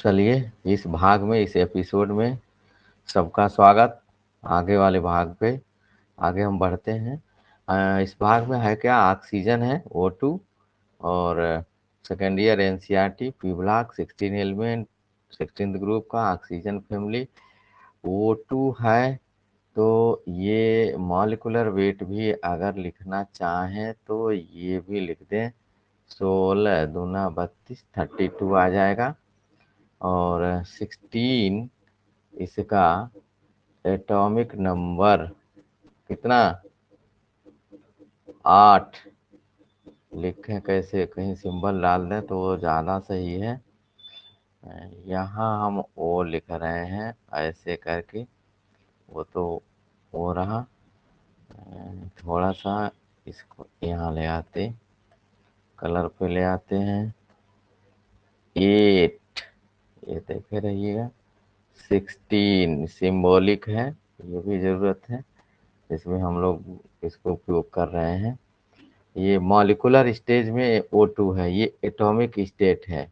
चलिए इस भाग में, इस एपिसोड में सबका स्वागत। आगे वाले भाग पे आगे हम बढ़ते हैं। इस भाग में है क्या, ऑक्सीजन है O2 और second year NCERT P block 16 element 16th group का ऑक्सीजन फैमिली O2 है। तो ये मॉलिकुलर वेट भी अगर लिखना चाहें तो ये भी लिख दें, 16 दूना 32 32 आ जाएगा। और 16 इसका एटॉमिक नंबर कितना, 8 लिखें कैसे, कहीं सिंबल डाल दें तो वो ज़्यादा सही है। यहाँ हम O लिख रहे हैं ऐसे करके, वो तो हो रहा। थोड़ा सा इसको यहाँ ले आते, कलर पे ले आते हैं। 8 ये देखे रहिएगा। 16 सिंबॉलिक है, ये भी ज़रूरत है, इसमें हम लोग इसको उपयोग कर रहे हैं। ये मॉलिकुलर स्टेज में O2 है, ये एटॉमिक स्टेट है,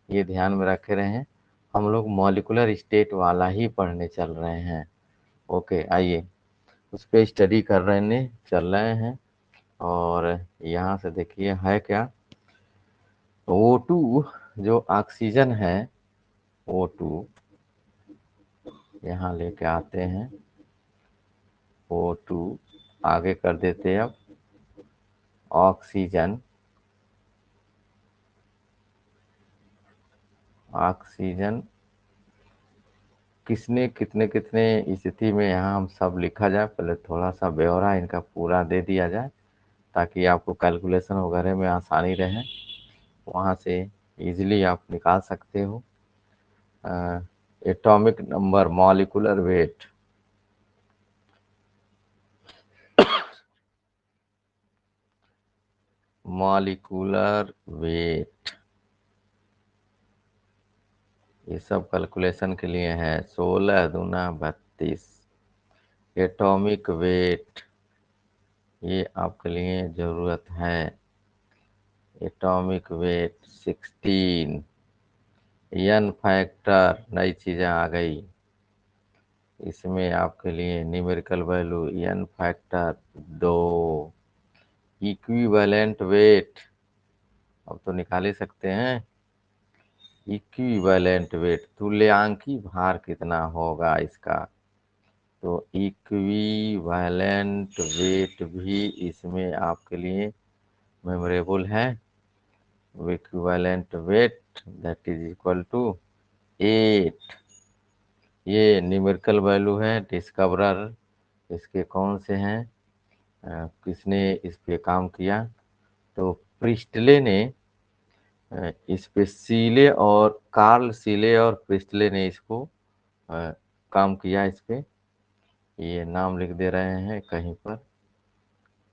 ये ध्यान में रखे रहें। हम लोग मॉलिकुलर स्टेट वाला ही पढ़ने चल रहे हैं। ओके, आइए उस पर स्टडी कर रहे चल रहे हैं। और यहाँ से देखिए है क्या, O2 जो ऑक्सीजन है, O2 यहाँ लेके आते हैं। O2 आगे कर देते हैं। अब ऑक्सीजन, ऑक्सीजन किसने कितने कितने स्थिति में, यहाँ हम सब लिखा जाए। पहले थोड़ा सा ब्यौरा इनका पूरा दे दिया जाए ताकि आपको कैलकुलेशन वगैरह में आसानी रहे, वहाँ से इजीली आप निकाल सकते हो। Atomic number, molecular weight, molecular weight ये सब कैलकुलेशन के लिए है। 16 दूना 32 एटॉमिक वेट ये आपके लिए ज़रूरत है। एटॉमिक वेट 16, एन फैक्टर नई चीज़ें आ गई इसमें आपके लिए, numerical value N factor 2। Equivalent weight अब तो निकाल ही सकते हैं। इक्विवेलेंट वेट तुल्यांकी भार कितना होगा इसका, तो इक्विवेलेंट वेट भी इसमें आपके लिए मेमोरेबल है। Equivalent weight that is equal to 8। ये न्यूमेरिकल वैल्यू है, डिस्कवरर इसके कौन से हैं, किसने इस पे काम किया, तो प्रिस्टले ने इस पे, सीले और कार्ल सीले और प्रिस्टले ने इसको काम किया इस पे। ये नाम लिख दे रहे हैं कहीं पर,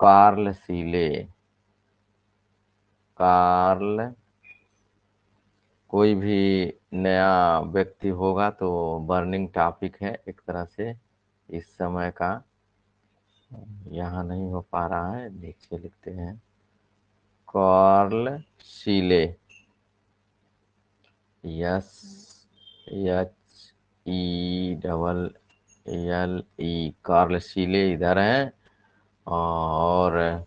कार्ल सीले, कार्ल, कोई भी नया व्यक्ति होगा तो बर्निंग टॉपिक है एक तरह से इस समय का। यहाँ नहीं हो पा रहा है, नीचे लिखते हैं Carl Seeley, yes HELL E, Carl Seeley इधर हैं। और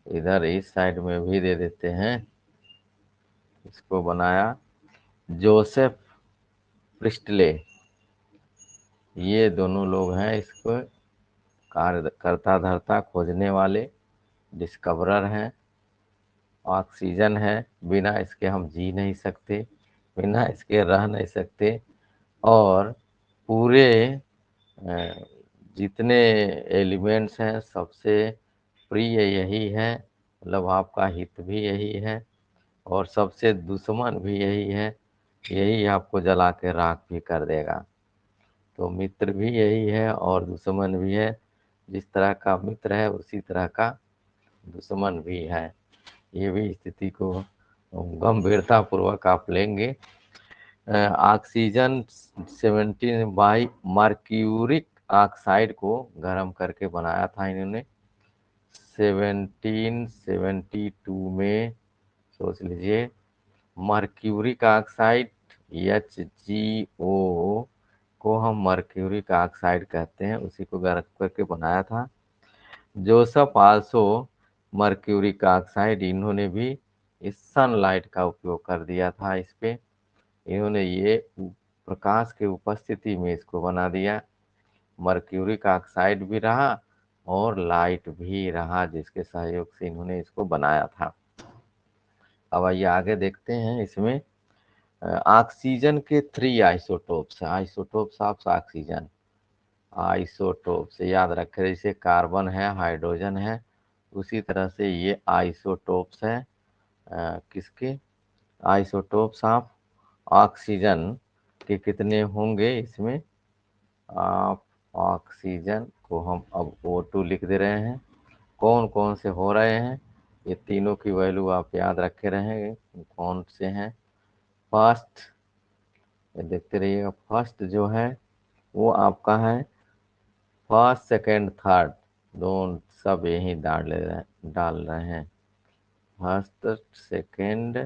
इधर इस साइड में भी दे देते हैं, इसको बनाया जोसेफ प्रिस्टले। ये दोनों लोग हैं इसको कार्य करता धरता, खोजने वाले, डिस्कवरर हैं। ऑक्सीजन है, बिना इसके हम जी नहीं सकते, बिना इसके रह नहीं सकते। और पूरे जितने एलिमेंट्स हैं सबसे प्रिय यही है, मतलब आपका हित भी यही है और सबसे दुश्मन भी यही है, यही आपको जला के राख भी कर देगा। तो मित्र भी यही है और दुश्मन भी है, जिस तरह का मित्र है उसी तरह का दुश्मन भी है। ये भी स्थिति को गंभीरता पूर्वक आप लेंगे। ऑक्सीजन 17 बाई मर्क्यूरिक ऑक्साइड को गर्म करके बनाया था इन्होंने 1772 में। सोच लीजिए, मर्क्यूरिक ऑक्साइड HgO को हम मर्क्यूरिक ऑक्साइड कहते हैं, उसी को गर्म करके बनाया था। जोसेफ आल्सो मर्क्यूरिक ऑक्साइड, इन्होंने भी इस सनलाइट का उपयोग कर दिया था इस पे। इन्होंने ये प्रकाश की उपस्थिति में इसको बना दिया। मर्क्यूरिक ऑक्साइड भी रहा और लाइट भी रहा, जिसके सहयोग से इन्होंने इसको बनाया था। अब आइए आगे देखते हैं। इसमें ऑक्सीजन के 3 आइसोटोप्स हैं। आइसोटोप्स ऑफ ऑक्सीजन, आइसोटोप से याद रखें, जैसे कार्बन है, हाइड्रोजन है, उसी तरह से ये आइसोटोप्स हैं। किसके? आइसोटोप्स ऑफ ऑक्सीजन के कितने होंगे इसमें? ऑफ ऑक्सीजन को हम अब O2 लिख दे रहे हैं। कौन कौन से हो रहे हैं, ये तीनों की वैल्यू आप याद रखे रहेंगे कौन से हैं। फर्स्ट, ये देखते रहिएगा, फर्स्ट जो है वो आपका है फर्स्ट, सेकंड, थर्ड, दोनों सब यही डाल रहे हैं। फर्स्ट, सेकंड,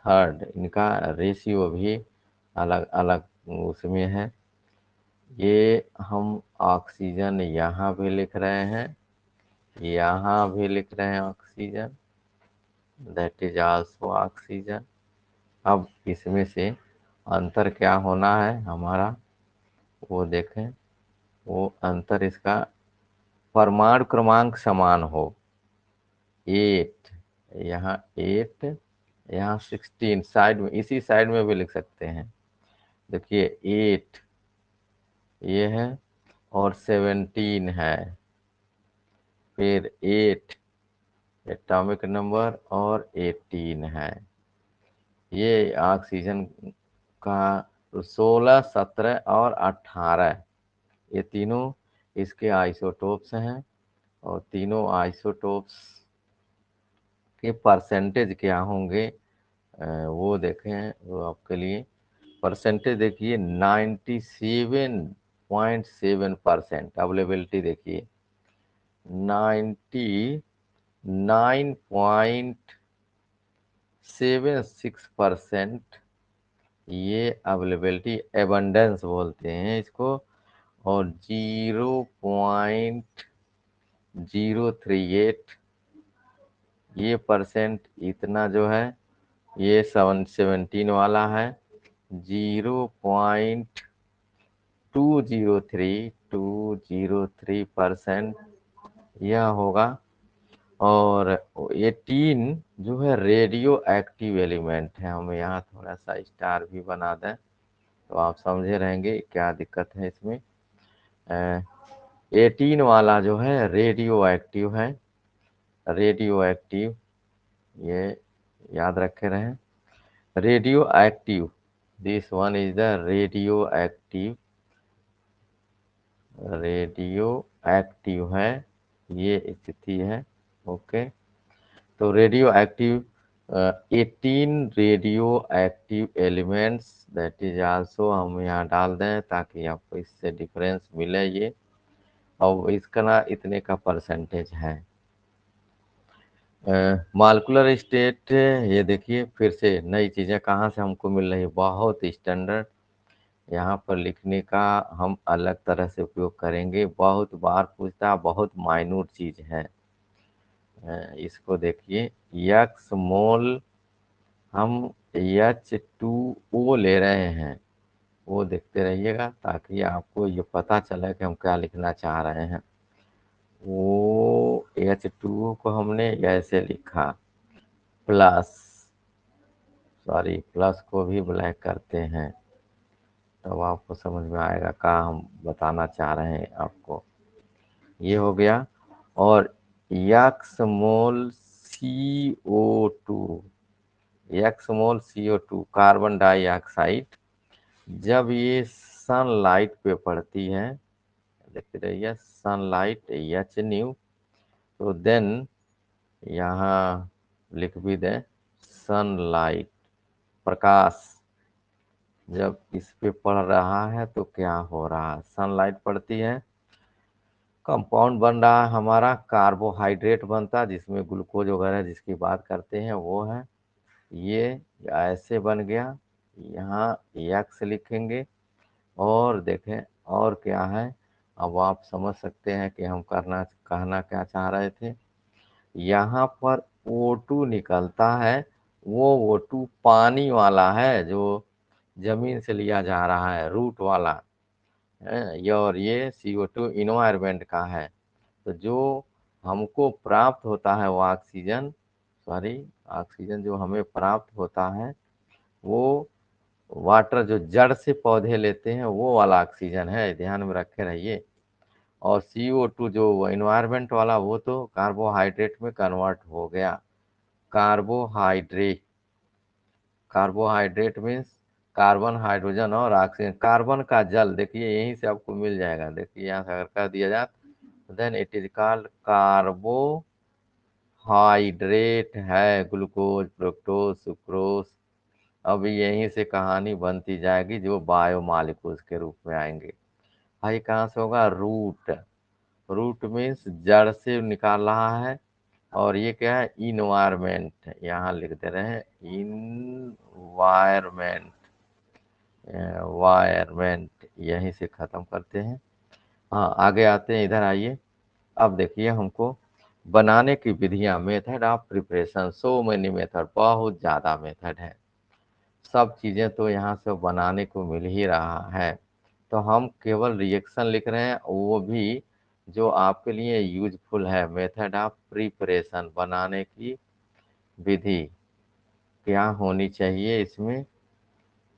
थर्ड, इनका रेशियो भी अलग अलग उसमें है। ये हम ऑक्सीजन यहाँ भी लिख रहे हैं, यहाँ भी लिख रहे हैं oxygen, that is also oxygen. अब इसमें से अंतर क्या होना है हमारा, वो देखें। वो अंतर इसका परमाणु क्रमांक समान हो। 8, यहाँ 8, यहाँ 16, साइड में, इसी साइड में भी लिख सकते हैं। देखिए 8 ये है और 17 है, फिर 8 एटॉमिक नंबर और 18 है। ये ऑक्सीजन का 16, 17 और 18, ये तीनों इसके आइसोटोप्स हैं। और तीनों आइसोटोप्स के परसेंटेज क्या होंगे वो देखें। वो आपके लिए परसेंटेज देखिए, 97.7% अवेलेबिलिटी देखिए, 99.76% ये अवेलेबिलिटी, एबंडेंस बोलते हैं इसको। और 0.038 ये परसेंट, इतना जो है ये 17 वाला है। 0.203% यह होगा। और 18 जो है रेडियो एक्टिव एलिमेंट है। हम यहाँ थोड़ा सा स्टार भी बना दें तो आप समझे रहेंगे क्या दिक्कत है इसमें। 18 वाला जो है रेडियो एक्टिव है, रेडियो एक्टिव, ये याद रखे रहें। Radio active, this one is the radio active, radio active है, ये स्थिति है। ओके, तो radio active 18 radio active elements, that is also हम यहाँ डाल दें ताकि आपको इससे डिफरेंस मिले ये। और इसका ना इतने का परसेंटेज है। मॉलिक्यूलर स्टेट, ये देखिए फिर से नई चीज़ें कहाँ से हमको मिल रही है, बहुत स्टैंडर्ड। यहाँ पर लिखने का हम अलग तरह से उपयोग करेंगे, बहुत बार पूछता, बहुत माइन्यूट चीज़ है। इसको देखिए, यक्स मोल हम H2O ले रहे हैं, वो देखते रहिएगा ताकि आपको ये पता चले कि हम क्या लिखना चाह रहे हैं। वो H2O को हमने ऐसे लिखा, प्लस, सॉरी प्लस को भी ब्लैक करते हैं, तब आपको समझ में आएगा क्या हम बताना चाह रहे हैं आपको। ये हो गया। और यक्स मोल CO2, यक्स मोल CO2 कार्बन डाइऑक्साइड, जब ये सनलाइट पे पड़ती है, देखते रहिए, सनलाइट H न्यू, तो देन यहाँ लिख भी दें सनलाइट, प्रकाश जब इस पे पड़ रहा है तो क्या हो रहा है, सनलाइट पड़ती है, कंपाउंड बन रहा है हमारा, कार्बोहाइड्रेट बनता है जिसमें ग्लूकोज वगैरह जिसकी बात करते हैं वो है, ये ऐसे बन गया। यहाँ एक्स लिखेंगे और देखें और क्या है। अब आप समझ सकते हैं कि हम कहना क्या चाह रहे थे। यहाँ पर O2 निकलता है, वो O2 पानी वाला है जो जमीन से लिया जा रहा है, रूट वाला है। और ये CO2 इन्वायरमेंट का है। तो जो हमको प्राप्त होता है वो ऑक्सीजन जो हमें प्राप्त होता है वो वाटर जो जड़ से पौधे लेते हैं वो वाला ऑक्सीजन है, ध्यान में रखे रहिए। और CO2 जो एनवायरनमेंट वाला वो तो कार्बोहाइड्रेट में कन्वर्ट हो गया। Carbohydrate carbohydrate means carbon, hydrogen और ऑक्सीजन। कार्बन का जल देखिए यहीं से आपको मिल जाएगा। देखिए यहाँ से अगर कर दिया जाए then it is called carbohydrate है। Glucose, fructose, sucrose. अब यहीं से कहानी बनती जाएगी जो बायोमॉलिक्यूल्स के रूप में आएंगे। भाई कहाँ से होगा? रूट। रूट मीन्स जड़ से निकाल रहा है। और ये क्या है? इन्वायरमेंट। यहाँ लिख दे रहे हैं इन्वायरमेंट। वायरमेंट यहीं से खत्म करते हैं। हाँ आगे आते हैं, इधर आइए। अब देखिए हमको बनाने की विधियां, method of preparation, so many method, बहुत ज़्यादा मेथड है। सब चीज़ें तो यहाँ से बनाने को मिल ही रहा है। तो हम केवल रिएक्शन लिख रहे हैं, वो भी जो आपके लिए यूजफुल है। मेथड ऑफ प्रिपरेशन, बनाने की विधि क्या होनी चाहिए इसमें,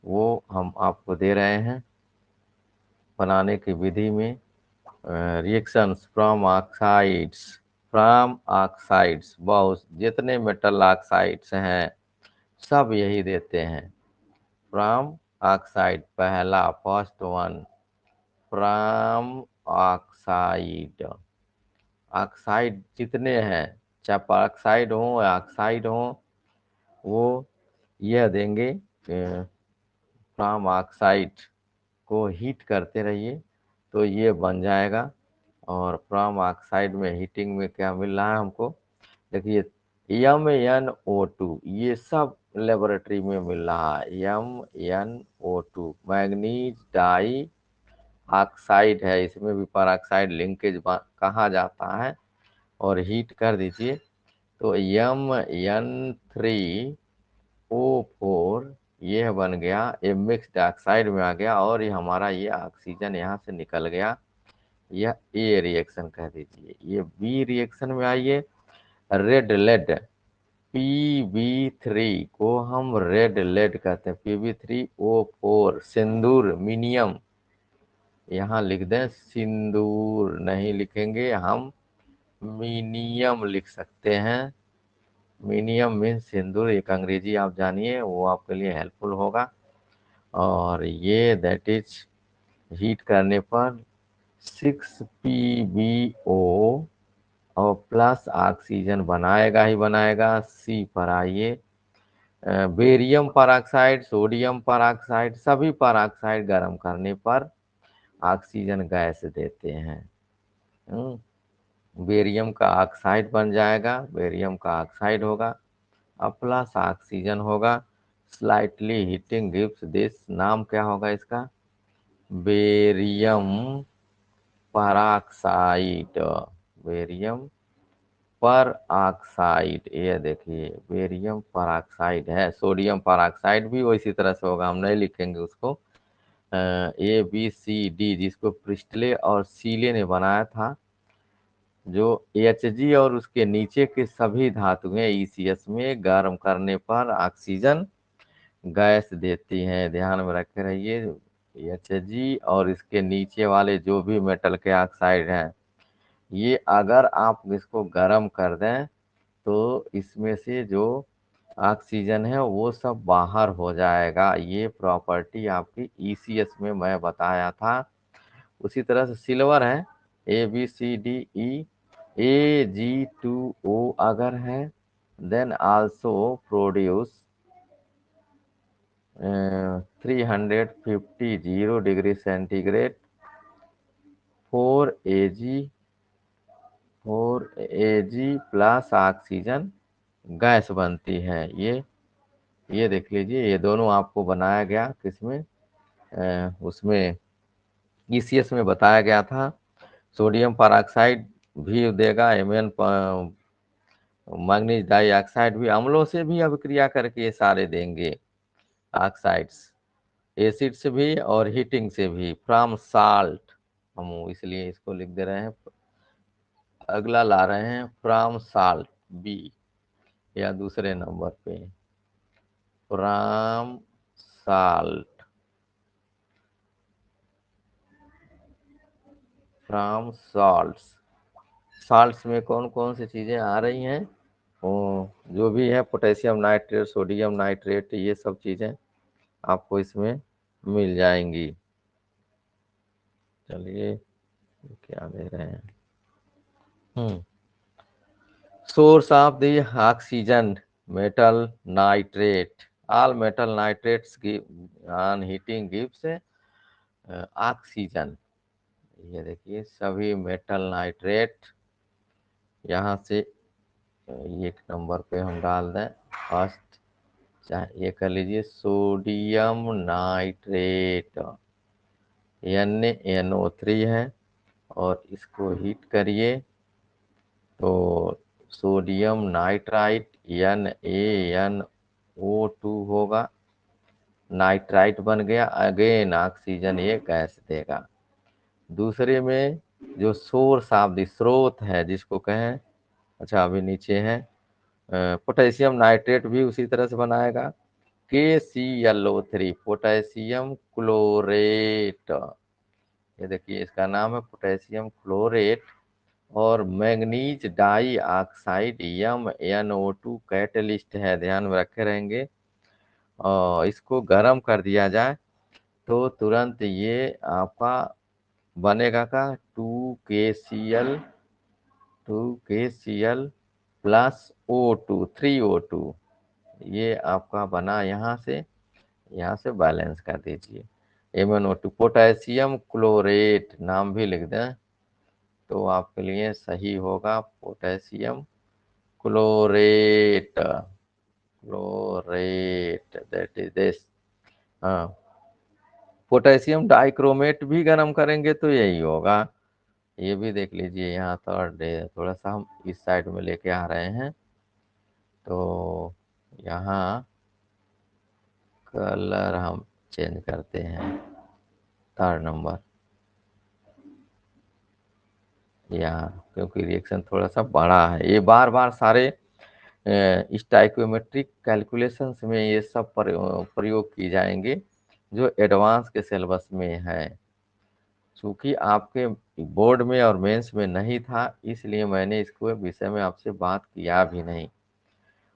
वो हम आपको दे रहे हैं। बनाने की विधि में रिएक्शंस फ्रॉम ऑक्साइड्स बहुत जितने मेटल ऑक्साइड्स हैं सब यही देते हैं। फ्रॉम ऑक्साइड पहला, first one, from oxide. Oxide जितने हैं, चाहे परऑक्साइड हो या ऑक्साइड हो, वो यह देंगे। फ्रॉम ऑक्साइड को हीट करते रहिए तो ये बन जाएगा। और फ्रॉम ऑक्साइड में हीटिंग में क्या मिल रहा है हमको, देखिए MnO2, ये सब लेबोरेटरी में मिल रहा है। MnO2 मैग्नीज डाई ऑक्साइड है, इसमें भी परऑक्साइड लिंकेज कहा जाता है। और हीट कर दीजिए तो Mn3O4 ये बन गया, ये मिक्स्ड ऑक्साइड में आ गया। और ये हमारा ये ऑक्सीजन यहाँ से निकल गया। यह ए रिएक्शन कह दीजिए। ये बी रिएक्शन में आइए। रेड लेड, Pb3 को हम रेड लेड कहते हैं। Pb3O4 सिंदूर, मीनियम। यहाँ लिख दें सिंदूर, नहीं लिखेंगे हम, मीनियम लिख सकते हैं। मीनियम मीन्स सिंदूर, एक अंग्रेजी आप जानिए, वो आपके लिए हेल्पफुल होगा। और ये दैट इज हीट करने पर 6PbO और प्लस ऑक्सीजन बनाएगा ही बनाएगा। सी पर आइए। बेरियम परऑक्साइड, सोडियम परऑक्साइड, सभी परऑक्साइड गर्म करने पर ऑक्सीजन गैस देते हैं। बेरियम का ऑक्साइड बन जाएगा, बेरियम का ऑक्साइड होगा, अब प्लस ऑक्सीजन होगा। स्लाइटली हीटिंग गिव्स दिस, नाम क्या होगा इसका? Barium peroxide. बेरियम पर ऑक्साइड, ये देखिए बेरियम परऑक्साइड है। सोडियम परऑक्साइड भी उसी तरह से होगा, हम नहीं लिखेंगे उसको। ABCD जिसको प्रिस्टले और सीले ने बनाया था, जो Hg और उसके नीचे के सभी धातुएं ECS में गर्म करने पर ऑक्सीजन गैस देती हैं। ध्यान में रखे रहिए। Hg और इसके नीचे वाले जो भी मेटल के ऑक्साइड हैं, ये अगर आप इसको गर्म कर दें तो इसमें से जो ऑक्सीजन है वो सब बाहर हो जाएगा। ये प्रॉपर्टी आपकी ECS में मैं बताया था। उसी तरह से सिल्वर है, ABCDE। Ag2O अगर है then also produce 350 degree centigrade 4Ag plus oxygen gas बनती है। ये ये देख लीजिए, ये दोनों आपको बनाया गया किसमें, उसमें ईसीएस में बताया गया था। सोडियम परऑक्साइड भी देगा, एमएन मैग्नीज डाइऑक्साइड भी, अम्लों से भी अभिक्रिया करके ये सारे देंगे ऑक्साइड्स, एसिड से भी और हीटिंग से भी, फ्रॉम साल्ट। हम इसलिए इसको लिख दे रहे हैं, अगला ला रहे हैं फ्रॉम साल्ट बी, या दूसरे नंबर पे from salt, from salts. Salts में कौन कौन सी चीजें आ रही हैं, वो जो भी है पोटेशियम नाइट्रेट, सोडियम नाइट्रेट, ये सब चीजें आपको इसमें मिल जाएंगी। चलिए क्या दे रहे हैं, source of the oxygen metal nitrate, all metal nitrates give on heating gives oxygen. ये देखिए सभी मेटल नाइट्रेट यहाँ से एक नंबर पे हम डाल दें फर्स्ट, चाहे ये कर लीजिए सोडियम नाइट्रेट, NaNO3 है, और इसको हीट करिए तो सोडियम नाइट्राइट NaNO2 होगा, नाइट्राइट बन गया, अगेन ऑक्सीजन ये गैस देगा। दूसरे में जो सोर्स ऑफ द स्रोत है जिसको कहें, अच्छा अभी नीचे है, पोटेशियम नाइट्रेट भी उसी तरह से बनाएगा, KClO3 पोटेशियम क्लोरेट, ये देखिए इसका नाम है पोटेशियम क्लोरेट, और manganese dioxide MnO2 catalyst है, ध्यान में रखे रहेंगे। और इसको गर्म कर दिया जाए तो तुरंत ये आपका बनेगा का 2KCl प्लस O2 3O2, ये आपका बना, यहाँ से बैलेंस कर दीजिए। MnO2 पोटेशियम क्लोरेट नाम भी लिख दें तो आपके लिए सही होगा, potassium chlorate, chlorate that is this. हाँ, पोटेशियम डाइक्रोमेट भी गर्म करेंगे तो यही होगा, ये भी देख लीजिए। यहाँ थोड़ा सा हम इस साइड में लेके आ रहे हैं, तो यहाँ कलर हम चेंज करते हैं, थर्ड नंबर यहाँ, क्योंकि रिएक्शन थोड़ा सा बड़ा है, ये बार बार सारे स्टाइक्योमेट्रिक कैलकुलेशंस में ये सब प्रयोग की जाएंगे जो एडवांस के सिलेबस में है। चूंकि आपके बोर्ड में और मेंस में नहीं था, इसलिए मैंने इसको विषय में आपसे बात किया भी नहीं।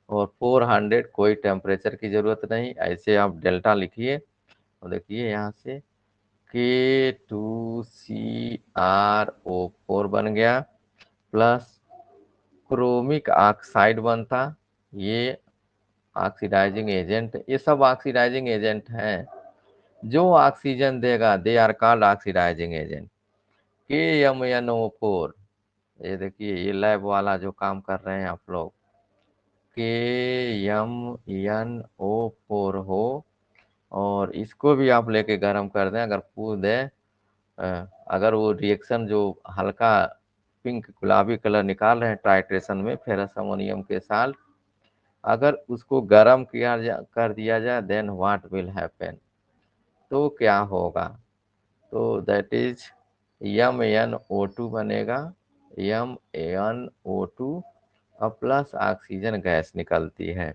और 400 कोई टेम्परेचर की जरूरत नहीं, ऐसे आप डेल्टा लिखिए और देखिए यहाँ से K2CrO4 बन गया, प्लस क्रोमिक ऑक्साइड बनता, ये ऑक्सीडाइजिंग एजेंट, ये सब ऑक्सीडाइजिंग एजेंट हैं जो ऑक्सीजन देगा, they are called oxidising agent. KMnO4, ये देखिए ये लैब वाला जो काम कर रहे हैं आप लोग, KMnO4 हो, और इसको भी आप लेके गर्म कर दें, अगर पूछ दे, अगर वो रिएक्शन जो हल्का पिंक गुलाबी कलर निकाल रहे हैं टाइट्रेशन में फेरस अमोनियम के साथ, अगर उसको गर्म कर दिया जाए देन व्हाट विल हैपन, तो क्या होगा, तो दैट इज MnO2 बनेगा, MnO2 और प्लस ऑक्सीजन गैस निकलती है।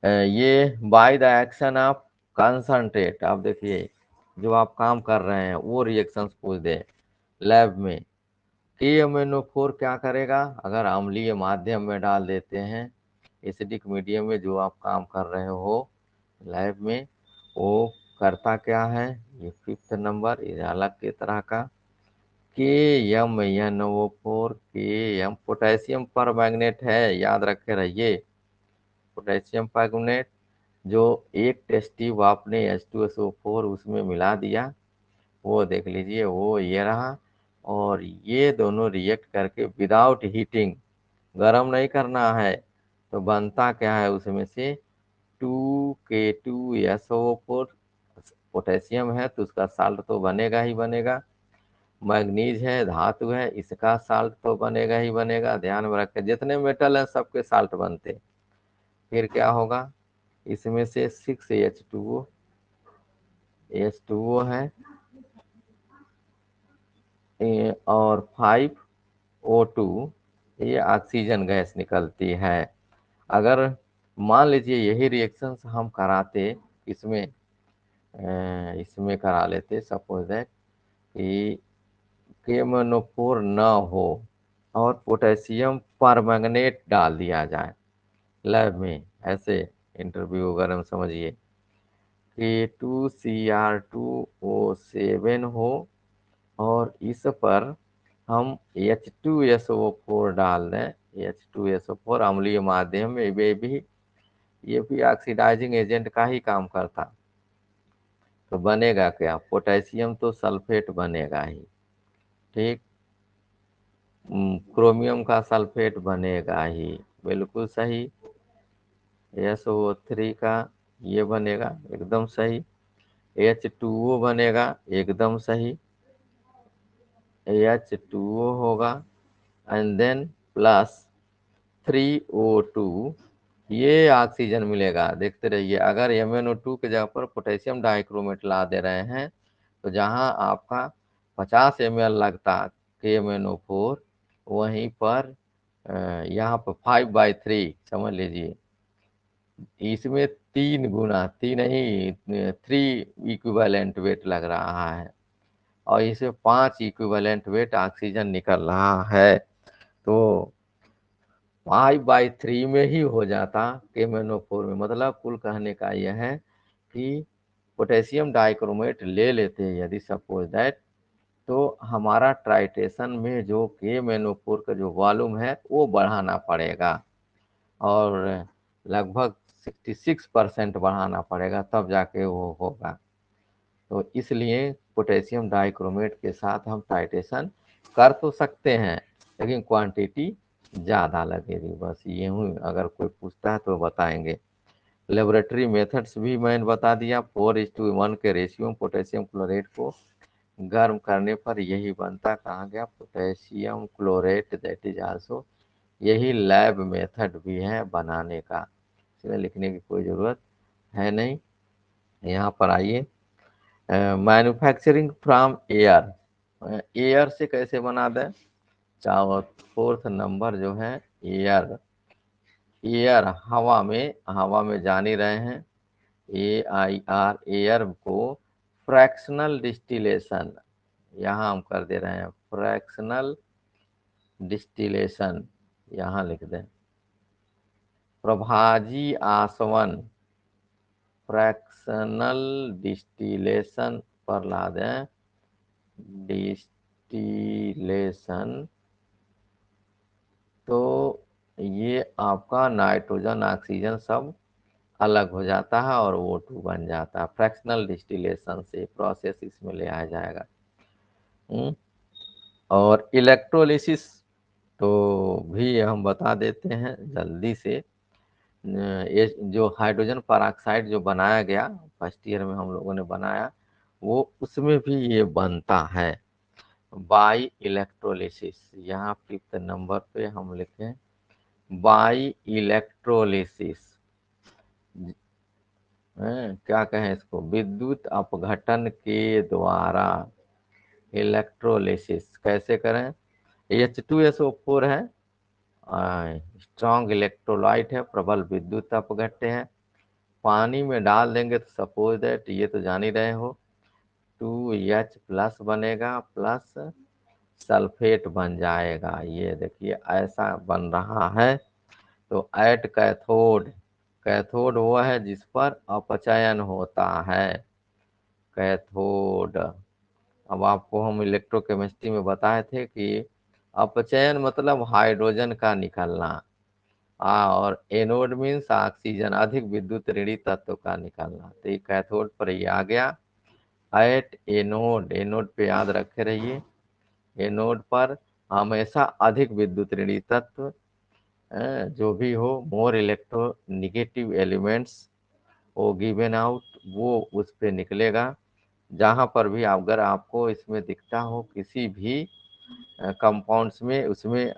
ये by the action of concentrate, आप देखिए जो आप काम कर रहे हैं वो रिएक्शंस पूछ दे लैब में, KMnO4 क्या करेगा, अगर अम्लीय माध्यम में डाल देते हैं, एसिडिक मीडियम में जो आप काम कर रहे हो लैब में, वो करता क्या है, ये फिफ्थ नंबर, ये अलग के तरह का, KMnO4, KM पोटेशियम पर मैग्नेट है, याद रखे रहिए, पोटेशियम परमैंगनेट, जो एक टेस्ट ट्यूब आपने H2SO4 उसमें मिला दिया, वो देख लीजिए वो ये रहा, और ये दोनों रिएक्ट करके विदाउट हीटिंग, गरम नहीं करना है, तो बनता क्या है उसमें से 2K2SO4 पोटेशियम है तो उसका साल्ट तो बनेगा ही बनेगा। मैग्नीज है, धातु है, इसका साल्ट तो बनेगा ही बनेगा। ध्यान में रखें, जितने मेटल हैं सबके साल्ट बनते हैं। फिर क्या होगा, इसमें से 6H2O, H2O है, और 5O2, ये ऑक्सीजन गैस निकलती है। अगर मान लीजिए यही रिएक्शंस हम कराते इसमें, इसमें करा लेते, सपोज दैट कि KMnO4 न हो और पोटेशियम परमैंगनेट डाल दिया जाए लैब में, ऐसे इंटरव्यू वगैरह में समझिए कि 2Cr2O7 हो और इस पर हम H2SO4 डाल दें। H2SO4 अम्लीय माध्यम में ये भी ऑक्सीडाइजिंग एजेंट का ही काम करता। तो बनेगा क्या, पोटेशियम तो सल्फेट बनेगा ही, ठीक। क्रोमियम का सल्फेट बनेगा ही, बिल्कुल सही। SO3 का ये बनेगा, एकदम सही। H2O बनेगा, एकदम सही। H2O होगा एंड देन प्लस 3O2, ये ऑक्सीजन मिलेगा। देखते रहिए, अगर MnO2 के जगह पर पोटेशियम डाइक्रोमेट ला दे रहे हैं तो जहां आपका 50 ml लगता KMnO4, वहीं पर यहाँ पर 5/3 समझ लीजिए, इसमें 3 गुना, तीन नहीं 3 इक्विवेलेंट वेट लग रहा है और इसमें 5 इक्विवेलेंट वेट ऑक्सीजन निकल रहा है। तो 5/3 में ही हो जाता KMnO4 में। मतलब कुल कहने का यह है कि पोटेशियम डाइक्रोमेट ले लेते हैं यदि सपोज दैट, तो हमारा ट्राइटेशन में जो KMnO4 का जो वॉल्यूम है वो बढ़ाना पड़ेगा और लगभग 66% बढ़ाना पड़ेगा, तब जाके वो होगा। तो इसलिए पोटेशियम डाइक्रोमेट के साथ हम टाइटेशन कर तो सकते हैं, लेकिन क्वांटिटी ज़्यादा लगेगी। बस ये हूँ, अगर कोई पूछता है तो बताएंगे। लेबोरेटरी मेथड्स भी मैंने बता दिया। 4:1 के रेशियो में पोटेशियम क्लोरेट को गर्म करने पर यही बनता, कहा गया potassium chlorate, that is also. यही लैब मेथड भी है बनाने का, इसमें लिखने की कोई ज़रूरत है नहीं। यहाँ पर आइए, मैन्युफैक्चरिंग फ्रॉम एयर, एयर से कैसे बना दें। चाहो 4th नंबर जो है एयर, एयर हवा में जान ही रहे हैं, AIR, एयर को फ्रैक्शनल डिस्टिलेशन, यहाँ हम कर दे रहे हैं फ्रैक्शनल डिस्टिलेशन, यहाँ लिख दें प्रभाजी आसवन, फ्रैक्शनल डिस्टिलेशन पर ला दें डिस्टिलेशन। तो ये आपका नाइट्रोजन ऑक्सीजन सब अलग हो जाता है और O2 बन जाता है। फ्रैक्शनल डिस्टिलेशन से प्रोसेस इसमें ले आया जाएगा। और इलेक्ट्रोलिसिस तो भी हम बता देते हैं जल्दी से। ये जो हाइड्रोजन पेरोक्साइड जो बनाया गया फर्स्ट ईयर में हम लोगों ने बनाया, वो उसमें भी ये बनता है बाई इलेक्ट्रोलिसिस। यहाँ 5th नंबर पे हम लिखें बाई इलेक्ट्रोलिसिस। क्या कहें इसको, विद्युत अपघटन के द्वारा इलेक्ट्रोलिसिस कैसे करें। H2SO4 है, स्ट्रॉन्ग इलेक्ट्रोलाइट है, प्रबल विद्युत अपघट्य है। पानी में डाल देंगे तो सपोज दैट, ये तो जान ही रहे हो, 2H+ बनेगा प्लस सल्फेट बन जाएगा। ये देखिए ऐसा बन रहा है। तो एट कैथोड, कैथोड वो है जिस पर अपचयन होता है, कैथोड। अब आपको हम इलेक्ट्रोकेमिस्ट्री में बताए थे कि अपचयन मतलब हाइड्रोजन का निकलना, और एनोड मीन्स ऑक्सीजन, अधिक विद्युत ऋणी तत्व का निकलना। तो ये कैथोड पर ये आ गया। एट एनोड, एनोड पे याद रखे रहिए, एनोड पर हमेशा अधिक विद्युत ऋणी तत्व जो भी हो, मोर इलेक्ट्रोनिगेटिव एलिमेंट्स वो गिवन आउट वो उस पे निकलेगा। जहाँ पर भी अगर आपको इसमें दिखता हो किसी भी कंपाउंड्स में उसमें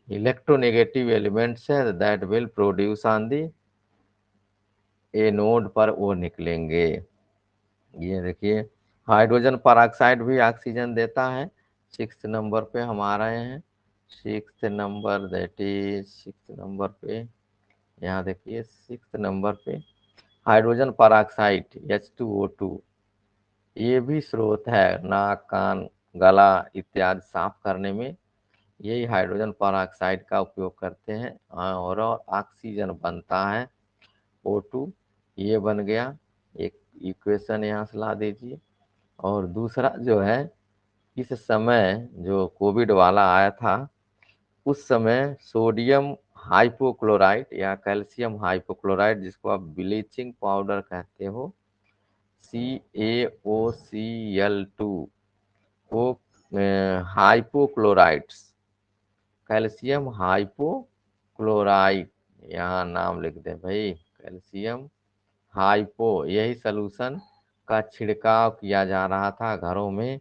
इलेक्ट्रोनेगेटिव एलिमेंट्स है that will produce on the A node पर वो निकलेंगे। ये देखिए हाइड्रोजन परऑक्साइड भी ऑक्सीजन देता है। 6 नंबर पे हम आ रहे हैं। 6 नंबर दैट इज 6 नंबर पे, यहाँ देखिए 6 नंबर पे हाइड्रोजन परऑक्साइड H2O2, ये भी स्रोत है नाक कान गला इत्यादि साफ करने में। यही हाइड्रोजन परऑक्साइड का उपयोग करते हैं और ऑक्सीजन बनता है O2। ये बन गया एक इक्वेशन, यहाँ से ला दीजिए। और दूसरा जो है, इस समय जो कोविड वाला आया था उस समय सोडियम हाइपोक्लोराइड या कैल्शियम हाइपोक्लोराइड, जिसको आप ब्लीचिंग पाउडर कहते हो, CaOCl2, वो हाइपोक्लोराइड्स, कैल्शियम हाइपोक्लोराइड, यहाँ नाम लिख दे भाई, कैल्शियम हाइपो, यही सलूशन का छिड़काव किया जा रहा था घरों में,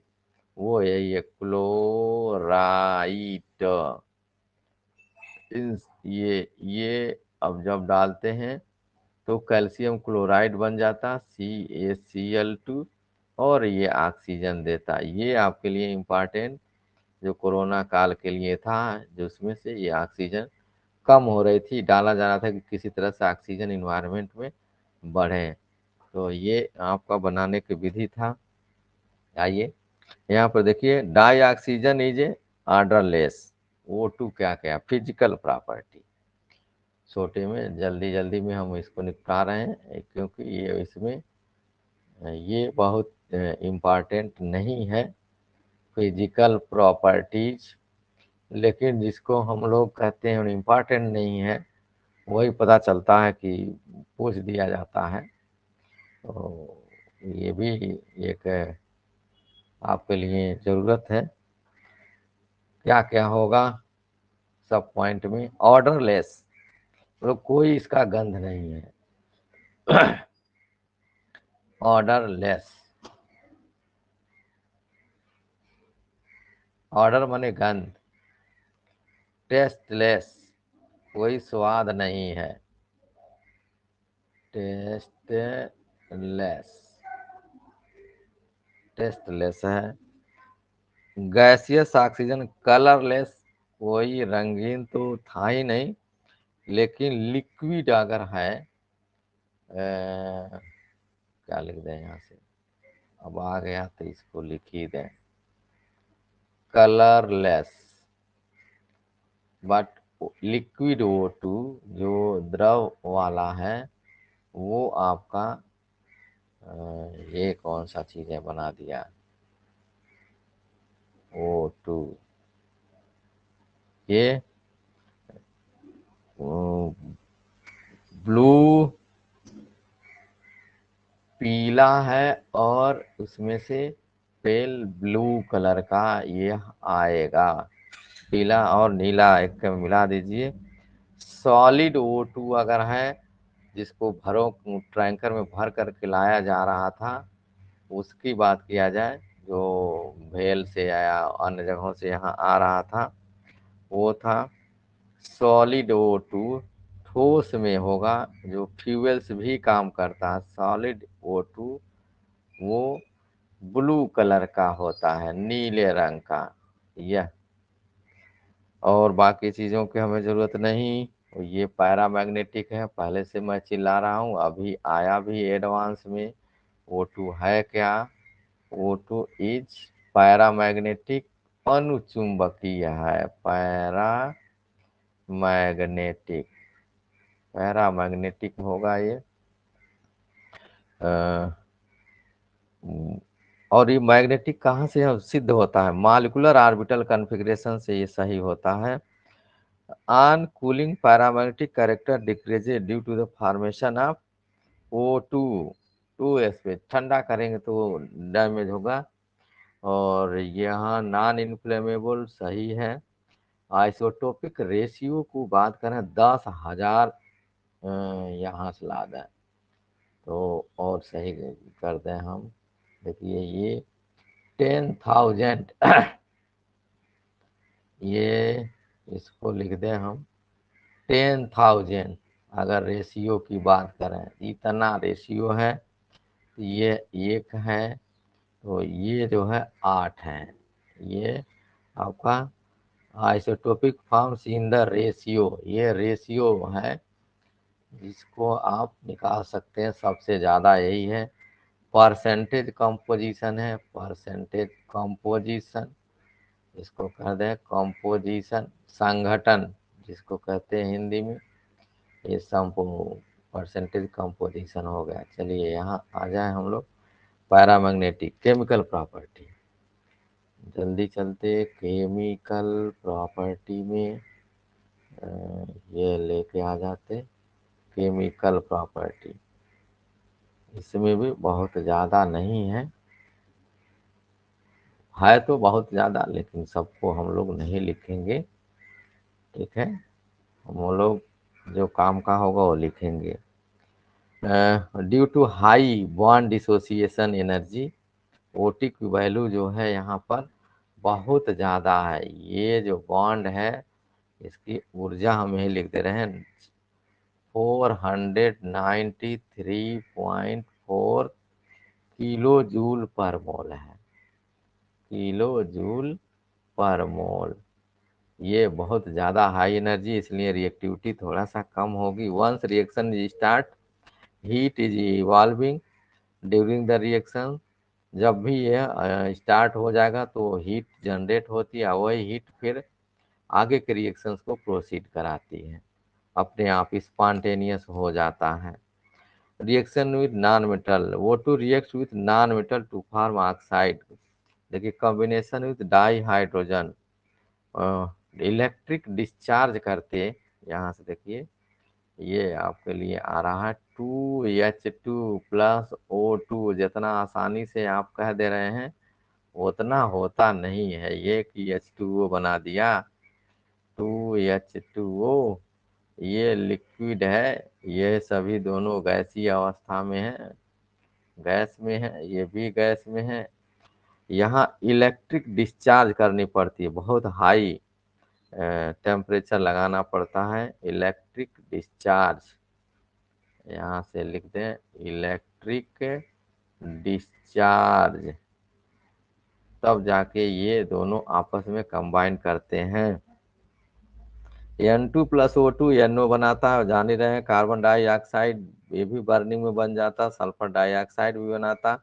वो यही है क्लोराइड। ये अब जब डालते हैं तो कैल्शियम क्लोराइड बन जाता CaCl2, और ये ऑक्सीजन देता। ये आपके लिए इम्पॉर्टेंट जो कोरोना काल के लिए था, जो उसमें से ये ऑक्सीजन कम हो रही थी, डाला जा रहा था कि किसी तरह से ऑक्सीजन इन्वायरमेंट में बढ़े। तो ये आपका बनाने की विधि था। आइए यहाँ पर देखिए, dioxygen is a odourless. O2 क्या क्या फिजिकल प्रॉपर्टी, छोटे में जल्दी जल्दी में हम इसको निपटा रहे हैं क्योंकि ये इसमें ये बहुत इम्पॉर्टेंट नहीं है फिजिकल प्रॉपर्टीज, लेकिन जिसको हम लोग कहते हैं इम्पॉर्टेंट नहीं है वही पता चलता है कि पूछ दिया जाता है। तो ये भी एक आपके लिए ज़रूरत है। क्या क्या होगा सब पॉइंट में, ऑर्डरलेस, मतलब कोई इसका गंध नहीं है। ऑर्डरलेस, ऑर्डर माने गंध, टेस्टलेस, कोई स्वाद नहीं है, टेस्टलेस, टेस्टलेस है। गैसियस ऑक्सीजन, कलरलेस, कोई रंगीन तो था ही नहीं, लेकिन लिक्विड अगर है क्या लिख दें यहाँ से, अब आ गया तो इसको लिख ही दें, कलरलेस बट लिक्विड O2 जो द्रव वाला है वो आपका ये कौन सा चीज है बना दिया, O2, ये ब्लू पीला है और उसमें से पेल ब्लू कलर का ये आएगा, पीला और नीला एक मिला दीजिए। सॉलिड O2 अगर है, जिसको भरो टैंकर में भर करके लाया जा रहा था, उसकी बात किया जाए, जो भेल से या अन्य जगहों से यहाँ आ रहा था, वो था सॉलिड O2। ठोस में होगा, जो फ्यूल्स भी काम करता है, सॉलिड O2 वो ब्लू कलर का होता है, नीले रंग का। यह और बाकी चीज़ों की हमें ज़रूरत नहीं। ये पैरामैग्नेटिक है, पहले से मैं चिल्ला रहा हूँ, अभी आया भी एडवांस में। O2 है क्या, O2 इज पैरामैग्नेटिक, अनुचुंबकीय है, पैरामैग्नेटिक, पैरामैग्नेटिक होगा ये। अ, और ये मैग्नेटिक कहाँ से सिद्ध होता है, मॉलिक्यूलर ऑर्बिटल कॉन्फ़िगरेशन से ये सही होता है। On cooling paramagnetic character decreases due to the formation of O2, 2s, ठंडा करेंगे तो डैमेज होगा। और यहाँ नॉन इन्फ्लेमेबल सही है। आइसोटोपिक रेशियो को बात करें 10,000 यहाँ से ला दें तो और सही कर दें हम। देखिए ये 10,000 ये इसको लिख दें हम 10,000। अगर रेशियो की बात करें इतना रेशियो है, तो ये एक है, तो ये जो है 8 है। ये आपका isotopic forms in the ratio, ये रेशियो है जिसको आप निकाल सकते हैं। सबसे ज़्यादा यही है। परसेंटेज कंपोजिशन है, परसेंटेज कंपोजिशन, इसको कह दें कंपोजिशन, संगठन जिसको कहते हैं हिंदी में, ये संपो परसेंटेज कंपोजिशन हो गया। चलिए यहाँ आ जाए हम लोग पैरामैग्नेटिक केमिकल प्रॉपर्टी। जल्दी चलते केमिकल प्रॉपर्टी में ये लेके आ जाते केमिकल प्रॉपर्टी। इसमें भी बहुत ज़्यादा नहीं है तो बहुत ज़्यादा, लेकिन सबको हम लोग नहीं लिखेंगे, ठीक है। हम लोग जो काम का होगा वो लिखेंगे। Due to high bond dissociation energy, OT की वैल्यू जो है यहाँ पर बहुत ज़्यादा है। ये जो बॉन्ड है इसकी ऊर्जा हम यही लिख दे रहे हैं 493.4 किलो जूल पर मोल है, किलो जूल पर मोल। ये बहुत ज़्यादा हाई एनर्जी, इसलिए रिएक्टिविटी थोड़ा सा कम होगी। Once reaction is start, heat is evolving during the reaction. जब भी ये स्टार्ट हो जाएगा तो हीट जनरेट होती है, वही हीट फिर आगे के रिएक्शंस को प्रोसीड कराती है, अपने आप स्पॉन्टेनियस हो जाता है। रिएक्शन विद नॉन मेटल, वो to react with non metal to form oxide. देखिए combination with dihydrogen, electric discharge करते, यहाँ से देखिए ये आपके लिए आ रहा है 2H2 + O2। जितना आसानी से आप कह दे रहे हैं उतना होता नहीं है। ये कि H2O बना दिया 2H2O, ये लिक्विड है, ये सभी दोनों गैसीय अवस्था में है, गैस में है, ये भी गैस में है। यहाँ इलेक्ट्रिक डिस्चार्ज करनी पड़ती है, बहुत हाई टेम्परेचर लगाना पड़ता है, इलेक्ट्रिक डिस्चार्ज। यहाँ से लिख दें इलेक्ट्रिक डिस्चार्ज, तब जाके ये दोनों आपस में कंबाइन करते हैं। N2 + O2 NO बनाता है, जान ही रहे हैं। कार्बन डाइऑक्साइड ये भी बर्निंग में बन जाता, सल्फर डाइऑक्साइड भी बनाता।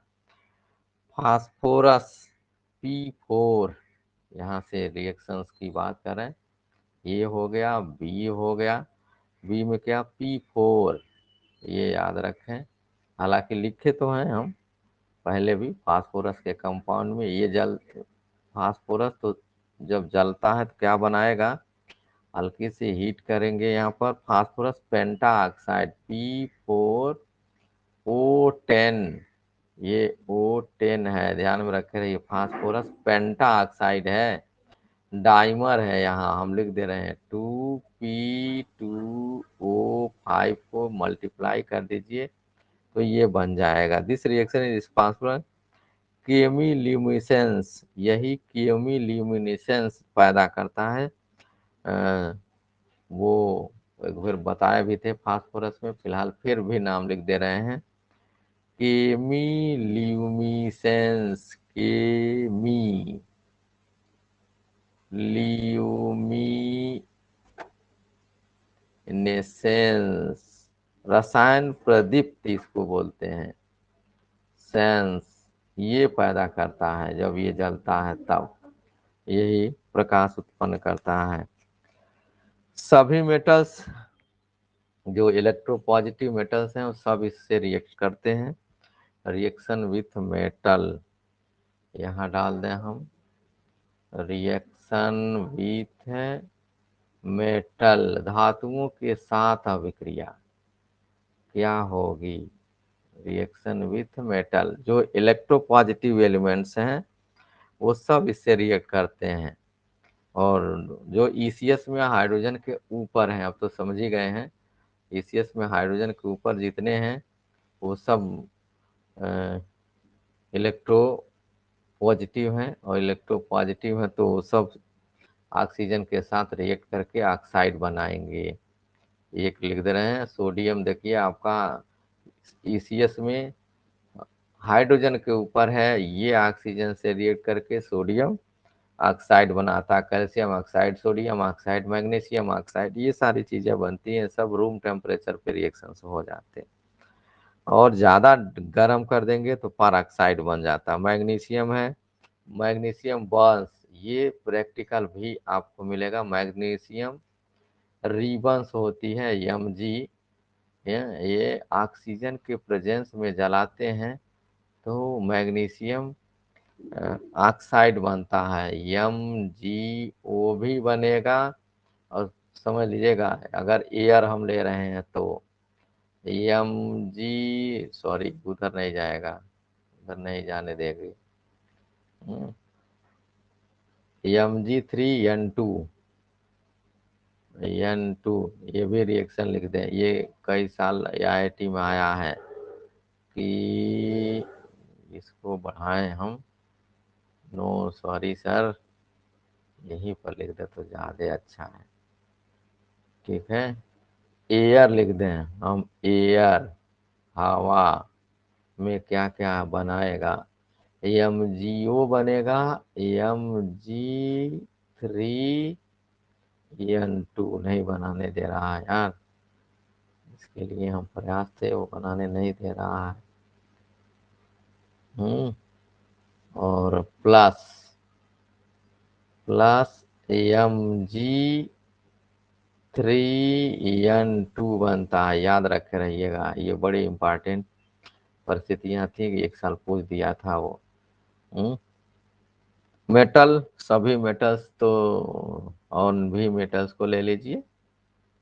फास्फोरस P4, यहाँ से रिएक्शंस की बात करें, ये हो गया, बी हो गया, बी में क्या P4, ये याद रखें। हालांकि लिखे तो हैं हम पहले भी फास्फोरस के कंपाउंड में। ये जल फास्फोरस तो जब जलता है तो क्या बनाएगा, हल्की सी हीट करेंगे यहाँ पर फास्फोरस पेंटा ऑक्साइड P4O10, ये O10 है, ध्यान में रखे रहिए। फास्फोरस पेंटा ऑक्साइड है, डाइमर है, यहाँ हम लिख दे रहे हैं 2P2O5 को मल्टीप्लाई कर दीजिए तो ये बन जाएगा। दिस रिएक्शन इज रिस्पांसिबल केमिल्यूमिनेसेंस, यही केमिल्यूमिनेसेंस पैदा करता है। वो एक बार बताए भी थे फास्फोरस में, फिलहाल फिर भी नाम लिख दे रहे हैं केमिल्यूमिनेसेंस, केमिल्यूमिनेसेंस, रसायन प्रदीप्ति इसको बोलते हैं, सेंस, ये पैदा करता है जब ये जलता है तब यही प्रकाश उत्पन्न करता है। सभी मेटल्स जो इलेक्ट्रोपॉजिटिव मेटल्स हैं वो सब इससे रिएक्ट करते हैं। रिएक्शन विथ मेटल, यहाँ डाल दें हम रिएक्शन विथ मेटल, धातुओं के साथ अभिक्रिया क्या होगी, रिएक्शन विथ मेटल। जो इलेक्ट्रोपॉजिटिव एलिमेंट्स हैं वो सब इससे रिएक्ट करते हैं, और जो ईसीएस में हाइड्रोजन के ऊपर हैं, अब तो समझ ही गए हैं, ECS में हाइड्रोजन के ऊपर जितने हैं वो सब इलेक्ट्रो पॉजिटिव हैं, और इलेक्ट्रो पॉजिटिव हैं तो वो सब ऑक्सीजन के साथ रिएक्ट करके ऑक्साइड बनाएंगे। एक लिख दे रहे हैं। सोडियम देखिए आपका ECS में हाइड्रोजन के ऊपर है, ये ऑक्सीजन से रिएक्ट करके सोडियम ऑक्साइड बनाता है। Calcium oxide, sodium oxide, magnesium oxide, ये सारी चीजें बनती हैं, सब रूम टेम्परेचर पे रिएक्शन हो जाते हैं। और ज्यादा गर्म कर देंगे तो परऑक्साइड बन जाता है। मैग्नीशियम है, मैग्नीशियम बर्न्स, ये प्रैक्टिकल भी आपको मिलेगा। मैग्नीशियम रिबन्स होती है Mg, ये ऑक्सीजन के प्रेजेंस में जलाते हैं तो मैग्नीशियम ऑक्साइड बनता है, MgO भी बनेगा। और समझ लीजिएगा अगर एयर हम ले रहे हैं तो सॉरी उधर नहीं जाएगा, उधर नहीं जाने देगी। Mg3N2, N2, ये भी रिएक्शन लिख दें। ये कई साल IIT में आया है कि इसको बढ़ाएं हम। नो सॉरी सर, यहीं पर लिख दे तो ज्यादा अच्छा है। ठीक है, एयर लिख दें हम। एयर, हवा में क्या क्या बनाएगा, MgO बनेगा, Mg3N2 नहीं बनाने दे रहा है यार, इसके लिए हम प्रयास थे, वो बनाने नहीं दे रहा है। और प्लस Mg3N2 बनता है, याद रखे रहिएगा, ये बड़ी इंपॉर्टेंट परिस्थितियां थी कि एक साल पूछ दिया था वो। मेटल, सभी मेटल्स तो और भी मेटल्स को ले लीजिए,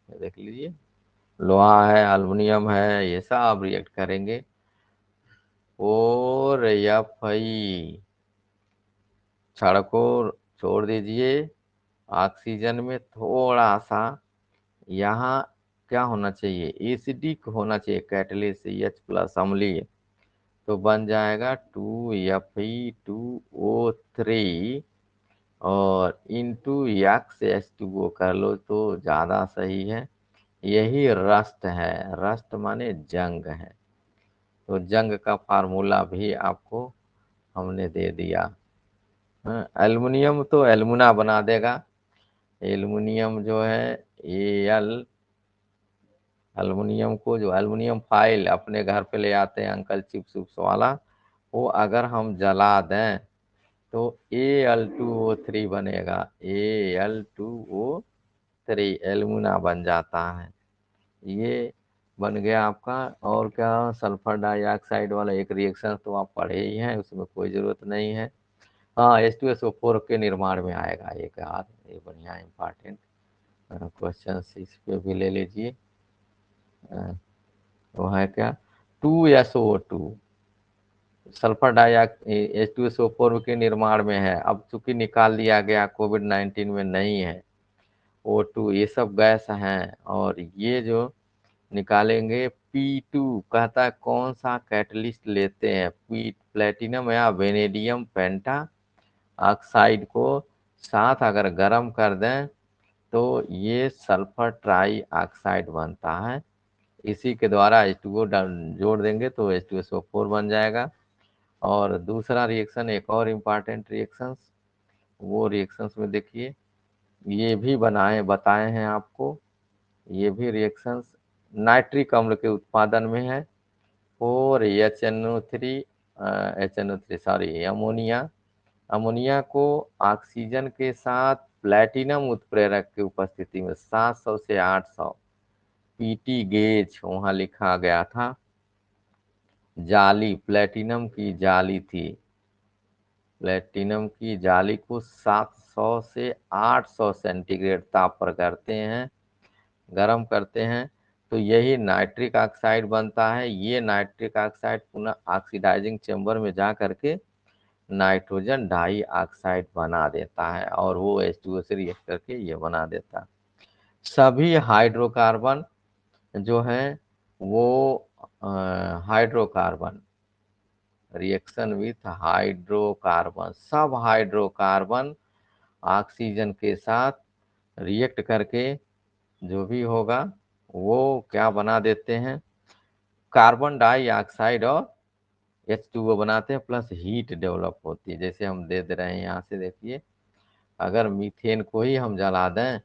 देख लीजिए, लोहा है, एल्युमिनियम है, ये सब रिएक्ट करेंगे। और Fe, क्षण को छोड़ दीजिए, ऑक्सीजन में थोड़ा सा यहाँ क्या होना चाहिए, एसिडिक होना चाहिए, कैटलिस्ट H+ अम्लीय, तो बन जाएगा 2Fe2O3 और इंटू H2O कर लो तो ज्यादा सही है। यही रस्ट है, रस्ट माने जंग है, तो जंग का फार्मूला भी आपको हमने दे दिया। एल्युमिनियम तो एल्युमिना बना देगा, एल्युमिनियम जो है Al, एल्युमिनियम को जो एल्युमिनियम फाइल अपने घर पे ले आते हैं अंकल चिप्स उप्स वाला, वो अगर हम जला दें तो Al2O3 बनेगा, Al2O3 एल्युमिना बन जाता है। ये बन गया आपका। और क्या, सल्फर डाइऑक्साइड वाला एक रिएक्शन तो आप पढ़े ही हैं, उसमें कोई ज़रूरत नहीं है। हाँ, H2SO4 के निर्माण में आएगा एक यार, ये बढ़िया इंपॉर्टेंट क्वेश्चन, इस पे भी ले लीजिए। वो है क्या, 2SO2, सल्फर डाइऑक्साइड H2SO4 के निर्माण में है, अब चूंकि निकाल लिया गया, कोविड-19 में नहीं है। O2, ये सब गैस हैं, और ये जो निकालेंगे P2, कहता है कौन सा कैटलिस्ट लेते हैं, प्लेटिनम या वेनेडियम पेंटा ऑक्साइड को साथ अगर गर्म कर दें तो ये सल्फर ट्राई ऑक्साइड बनता है। इसी के द्वारा H2O जोड़ देंगे तो H2SO4 बन जाएगा। और दूसरा रिएक्शन, एक और इम्पॉर्टेंट रिएक्शंस, वो रिएक्शंस में देखिए, ये भी बताए हैं आपको। ये भी रिएक्शंस नाइट्रिक अम्ल के उत्पादन में है। और HNO3 सॉरी अमोनिया, अमोनिया को ऑक्सीजन के साथ प्लेटिनम उत्प्रेरक की उपस्थिति में 700 से 800 पीटी गेज वहां लिखा गया था, जाली प्लेटिनम की जाली थी, प्लेटिनम की जाली को 700 से 800 सेंटीग्रेड ताप पर करते हैं, गर्म करते हैं, तो यही नाइट्रिक ऑक्साइड बनता है। ये नाइट्रिक ऑक्साइड पुनः ऑक्सीडाइजिंग चेंबर में जा करके नाइट्रोजन डाई ऑक्साइड बना देता है, और वो H2O से रिएक्ट करके ये बना देता है। सभी हाइड्रोकार्बन जो है वो हाइड्रोकार्बन, रिएक्शन विथ हाइड्रोकार्बन, सब हाइड्रोकार्बन ऑक्सीजन के साथ रिएक्ट करके जो भी होगा वो क्या बना देते हैं, कार्बन डाइऑक्साइड और H2O बनाते हैं, प्लस हीट डेवलप होती है। जैसे हम दे रहे हैं यहाँ से, देखिए अगर मीथेन को ही हम जला दें,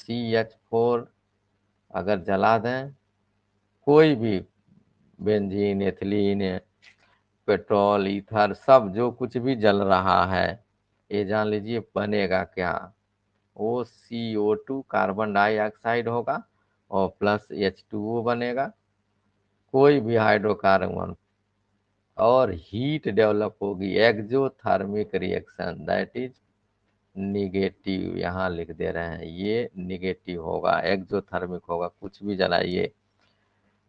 CH4 अगर जला दें, कोई भी बेंजीन, एथिलीन, पेट्रोल, ईथर, सब जो कुछ भी जल रहा है, ये जान लीजिए बनेगा क्या, वो CO2 कार्बन डाइऑक्साइड होगा और प्लस H2O बनेगा, कोई भी हाइड्रोकार्बन, और हीट डेवलप होगी, exothermic reaction, that is negative. यहाँ लिख दे रहे हैं ये निगेटिव होगा, एक्जोथर्मिक होगा, कुछ भी जलाइए।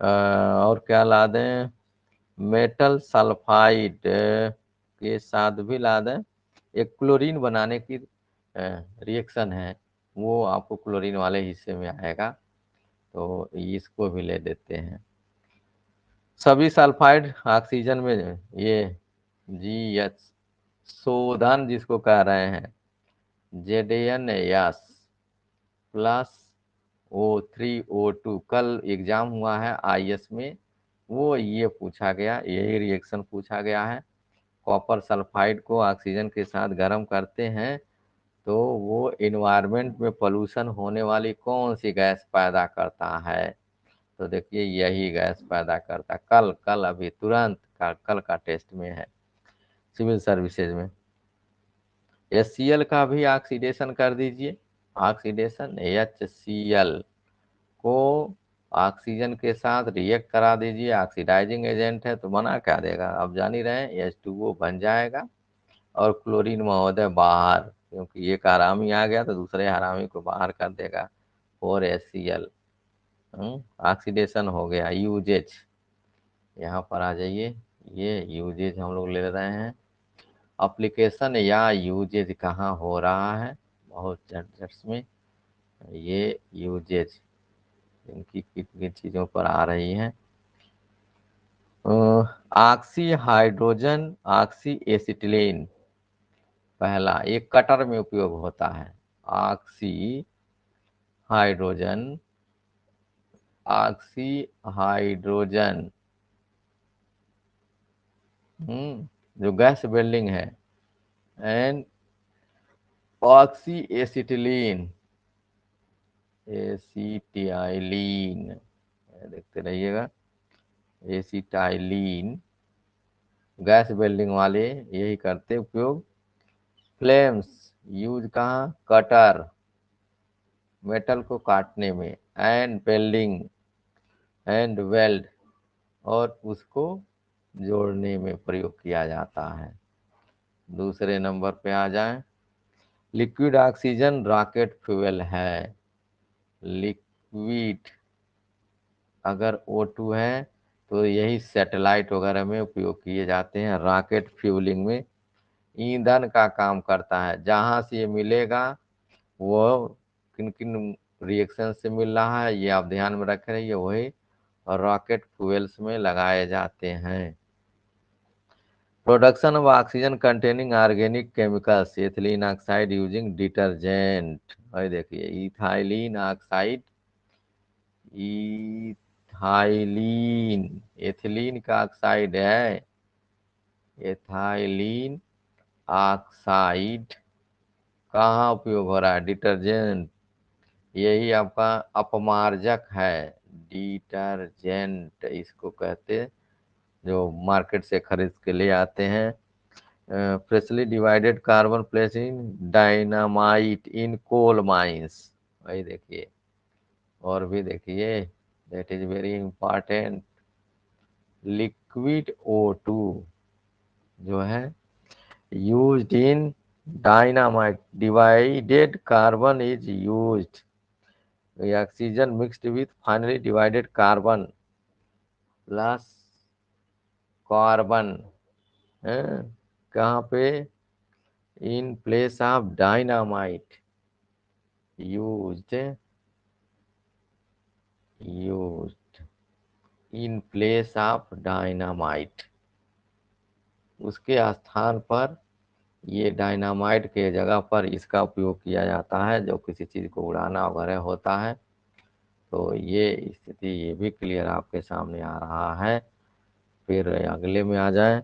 और क्या ला दें, मेटल सल्फाइड के साथ भी ला दें, एक क्लोरीन बनाने की रिएक्शन है, वो आपको क्लोरीन वाले हिस्से में आएगा, तो इसको भी ले देते हैं। सभी सल्फाइड ऑक्सीजन में ये GH शोधन जिसको कह रहे हैं, ZnS प्लस O3O2, कल एग्जाम हुआ है IS में, वो ये पूछा गया, यही रिएक्शन पूछा गया है। कॉपर सल्फाइड को ऑक्सीजन के साथ गर्म करते हैं तो वो इन्वायरमेंट में पोल्यूशन होने वाली कौन सी गैस पैदा करता है, तो देखिए यही गैस पैदा करता, कल कल अभी तुरंत कल का टेस्ट में है सिविल सर्विसेज में। HCl का भी ऑक्सीडेशन कर दीजिए, ऑक्सीडेशन HCl को ऑक्सीजन के साथ रिएक्ट करा दीजिए, ऑक्सीडाइजिंग एजेंट है तो बना क्या देगा, अब जान ही रहे हैं, H2O बन जाएगा और क्लोरीन महोदय बाहर, क्योंकि एक हरामी आ गया तो दूसरे हरामी को बाहर कर देगा, और HCl ऑक्सीडेशन हो गया। यूजेज, यहाँ पर आ जाइए, ये यूजेज हम लोग ले रहे हैं, एप्लीकेशन या यूजेज कहाँ हो रहा है, बहुत झटझट में ये यूजेज इनकी कितनी चीज़ों पर आ रही हैं। ऑक्सी हाइड्रोजन ऑक्सी एसिटिलीन, पहला एक कटर में उपयोग होता है, ऑक्सी हाइड्रोजन ऑक्सी हाइड्रोजन, जो गैस बिल्डिंग है, एंड ऑक्सी एसिटिलीन, एसिटाइलीन, देखते रहिएगा, एसिटाइलीन, गैस बिल्डिंग वाले यही करते उपयोग। फ्लेम्स यूज कहाँ, कटर, मेटल को काटने में, एंड वेल्डिंग, एंड वेल्ड, और उसको जोड़ने में प्रयोग किया जाता है। दूसरे नंबर पे आ जाएं, लिक्विड ऑक्सीजन रॉकेट फ्यूल है, लिक्विड अगर O2 है तो यही सैटेलाइट वगैरह में उपयोग किए जाते हैं, रॉकेट फ्यूलिंग में ईंधन का काम करता है। जहाँ से ये मिलेगा वो किन किन रिएक्शन से मिल रहा है ये आप ध्यान में रख रहिए, वही रॉकेट फ्यूल्स में लगाए जाते हैं। Production of oxygen containing organic chemicals, ethylene oxide using detergent, और देखिए इथाइलिन ऑक्साइड, इथाइलिन, एथिलीन का ऑक्साइड है, एथाइलिन ऑक्साइड कहाँ उपयोग हो रहा है, डिटर्जेंट, यही आपका अपमार्जक है, डिटर्जेंट इसको कहते हैं, जो मार्केट से खरीद के ले आते हैं। Freshly divided carbon place in dynamite in coal mines, वही देखिए, और भी देखिए, that is very important. Liquid O2 जो है used in dynamite, divided carbon is used, oxygen mixed with finally divided carbon plus carbon, कहाँ पे, in place of dynamite used used in place of dynamite, उसके स्थान पर, ये dynamite के जगह पर इसका उपयोग किया जाता है जो किसी चीज़ को उड़ाना वगैरह होता है। तो ये स्थिति ये भी क्लियर आपके सामने आ रहा है। फिर अगले में आ जाए,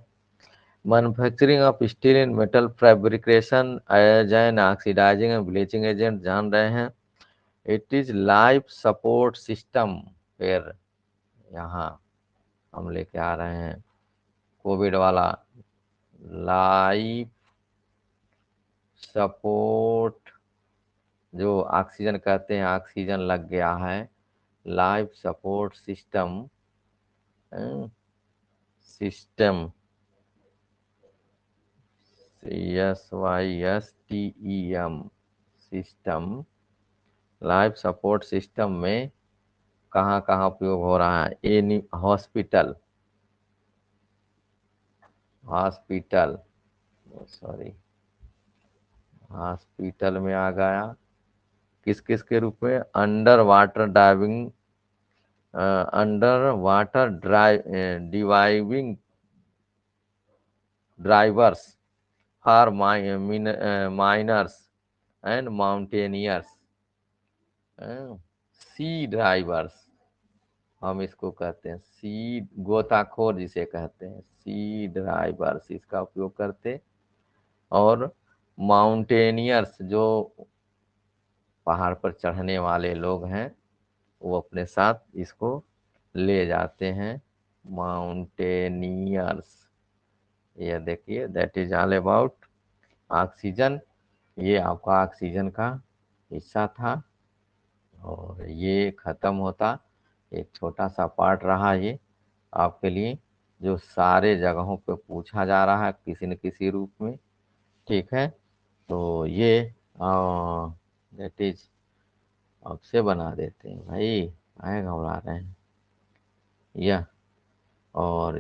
manufacturing of steel in metal fabrication as an oxidising and bleaching agent जान रहे हैं। It is life support system. फिर यहाँ हम लेके आ रहे हैं कोविड वाला, लाइफ सपोर्ट, जो ऑक्सीजन कहते हैं, ऑक्सीजन लग गया है, life support system, system, SYSTEM, system, life support system में कहाँ कहाँ उपयोग हो रहा है? Any hospital, hospital, sorry, hospital में आ गया। किस किस के रूप में? Underwater diving, underwater diving drivers for miners and mountaineers, sea drivers, हम इसको कहते हैं सी गोताखोर जिसे कहते हैं, सी ड्राइवर्स इसका उपयोग करते। और माउंटेनियर्स जो पहाड़ पर चढ़ने वाले लोग हैं, वो अपने साथ इसको ले जाते हैं, माउंटेनियर्स। ये देखिए, that is all about oxygen. ये आपका ऑक्सीजन का हिस्सा था और ये खत्म होता, एक छोटा सा पार्ट रहा ये आपके लिए, जो सारे जगहों पे पूछा जा रहा है किसी न किसी रूप में। ठीक है, तो ये दैट इज, आपसे बना देते हैं भाई, आए घबरा रहे हैं यह। और